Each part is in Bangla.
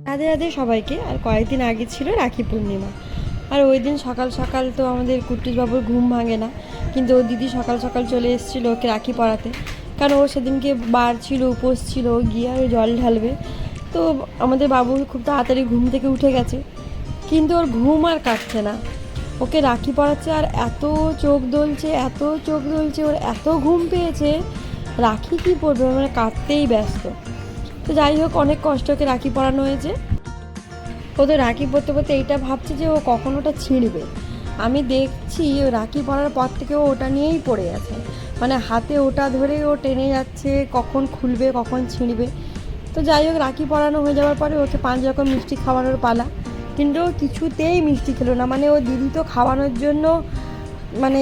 রাধে রাধে সবাইকে। আর কয়েকদিন আগে ছিল রাখি পূর্ণিমা। আর ওই দিন সকাল সকাল তো আমাদের কুট্টুসবাবুর ঘুম ভাঙে না, কিন্তু ও দিদি সকাল সকাল চলে এসেছিলো ওকে রাখি পরাতে। কারণ ও সেদিনকে বার ছিল, উপোস ছিল, গিয়ে আর জল ঢালবে। তো আমাদের বাবু খুব তাড়াতাড়ি ঘুম থেকে উঠে গেছে, কিন্তু ওর ঘুম আর কাটছে না। ওকে রাখি পরাচ্ছে আর এত চোখ দোলছে, এত চোখ দোলছে, ওর এত ঘুম পেয়েছে। রাখি কী পরবে, মানে কাটতেই ব্যস্ত। তো যাই হোক, অনেক কষ্ট ওকে রাখি পরানো হয়েছে। ও তো রাখি পরতে পরতে এইটা ভাবছে যে ও কখন ওটা ছিঁড়বে। আমি দেখছি ও রাখি পরার পর থেকে ও ওটা নিয়েই পড়ে আছে, মানে হাতে ওটা ধরে ও টেনে যাচ্ছে, কখন খুলবে কখন ছিঁড়বে। তো যাই হোক, রাখি পরানো হয়ে যাওয়ার পরে ওকে 5 রকম মিষ্টি খাওয়ানোর পালা। কিন্তু ও কিছুতেই মিষ্টি খেলো না। মানে ও দিদি তো খাওয়ানোর জন্য মানে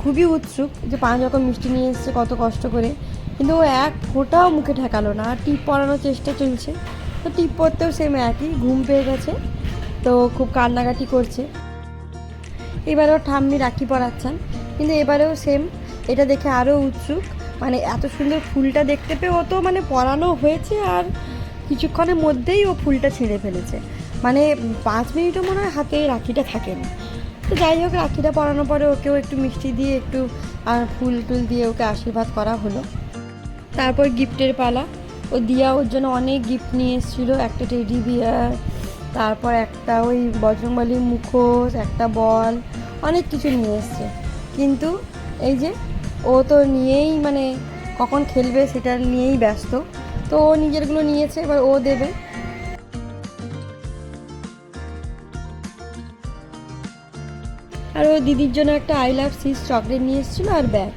খুবই উৎসুক, যে 5 রকম মিষ্টি নিয়ে এসছে কত কষ্ট করে, কিন্তু ও এক ফোঁটাও মুখে ঠেকালো না। আর টিপ পরানোর চেষ্টা চলছে, তো টিপ পরতেও সেম একই, ঘুম পেয়ে গেছে, তো খুব কান্নাকাটি করছে। এবারেও ঠাম্মি রাখি পরাচ্ছেন, কিন্তু এবারেও সেম, এটা দেখে আরও উৎসুক। মানে এত সুন্দর ফুলটা দেখতে পেয়ে ও তো মানে পরানো হয়েছে, আর কিছুক্ষণের মধ্যেই ও ফুলটা ছিঁড়ে ফেলেছে। মানে 5 মিনিটও মনে হয় হাতে রাখিটা থাকেনি। তো যাই হোক, রাখিটা পরানোর পরে ওকেও একটু মিষ্টি দিয়ে একটু আর ফুল টুল দিয়ে ওকে আশীর্বাদ করা হলো। তারপর গিফটের পালা। ও দিয়া ওর জন্য অনেক গিফট নিয়ে এসেছিলো, একটা টেডি বিয়ার, তারপর একটা ওই বজরংবলীর মুখোশ, একটা বল, অনেক কিছু নিয়ে এসছে। কিন্তু এই যে ও তো নিয়েই মানে কখন খেলবে সেটা নিয়েই ব্যস্ত। তো ও নিজেরগুলো নিয়েছে, এবার ও দেবে। আর ও দিদির জন্য একটা আই লাভ সিস চকলেট নিয়ে এসেছিলো আর ব্যাগ।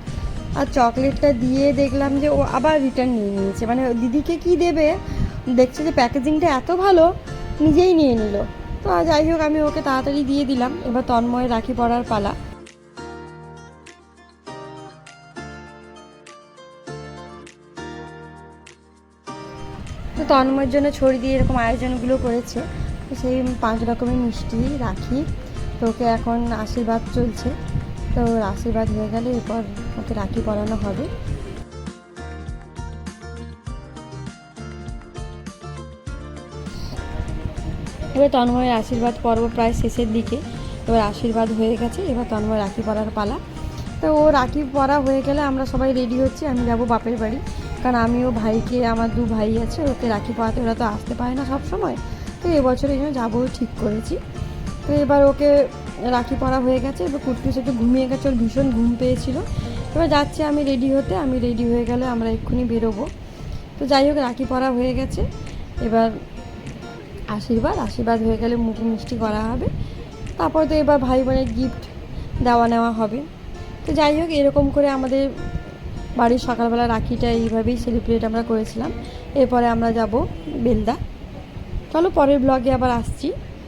আর চকলেটটা দিয়ে দেখলাম যে ও আবার রিটার্ন নিয়ে নিয়েছে। মানে দিদিকে কি দেবে, দেখছে যে প্যাকেজিংটা এত ভালো, নিজেই নিয়ে নিল। তো যাই হোক, আমি ওকে তাড়াতাড়ি দিয়ে দিলাম। এবার তন্ময় রাখি পরার পালা। তো তন্ময়ের জন্য ছড়ি দিয়ে এরকম আয়োজনগুলো করেছে। তো সেই 5 রকমের মিষ্টি রাখি। তো ওকে এখন আশীর্বাদ চলছে। তো ওর আশীর্বাদ হয়ে গেলে এরপর ওকে রাখি পরানো হবে। এবার তন্ময়ের আশীর্বাদ পর্ব প্রায় শেষের দিকে। এবার আশীর্বাদ হয়ে গেছে, এবার তন্ময় রাখি পরার পালা। তো ও রাখি পরা হয়ে গেলে আমরা সবাই রেডি হচ্ছি, আমি যাব বাপের বাড়ি। কারণ আমিও ভাইকে, আমার 2 ভাই আছে, ওকে রাখি পরাতে ওরা তো আসতে পারে না সব সময়। তো এবছর এই জন্য যাবো ঠিক করেছি। তো এবার ওকে রাখি পরা হয়ে গেছে, এবার কুটকুস একটু ঘুমিয়ে গেছে, ওর ভীষণ ঘুম পেয়েছিল। এবার যাচ্ছি আমি রেডি হতে, আমি রেডি হয়ে গেলে আমরা এক্ষুনি বেরোবো। তো যাই হোক, রাখি পরা হয়ে গেছে। এবার আশীর্বাদ হয়ে গেলে মুখ মিষ্টি করা হবে। তারপরে তো এবার ভাই বোনের গিফট দেওয়া নেওয়া হবে। তো যাই হোক, এরকম করে আমাদের বাড়ির সকালবেলা রাখিটা এইভাবেই সেলিব্রেট আমরা করেছিলাম। এরপরে আমরা যাব বেলদা। চলো পরের ব্লগে আবার আসছি।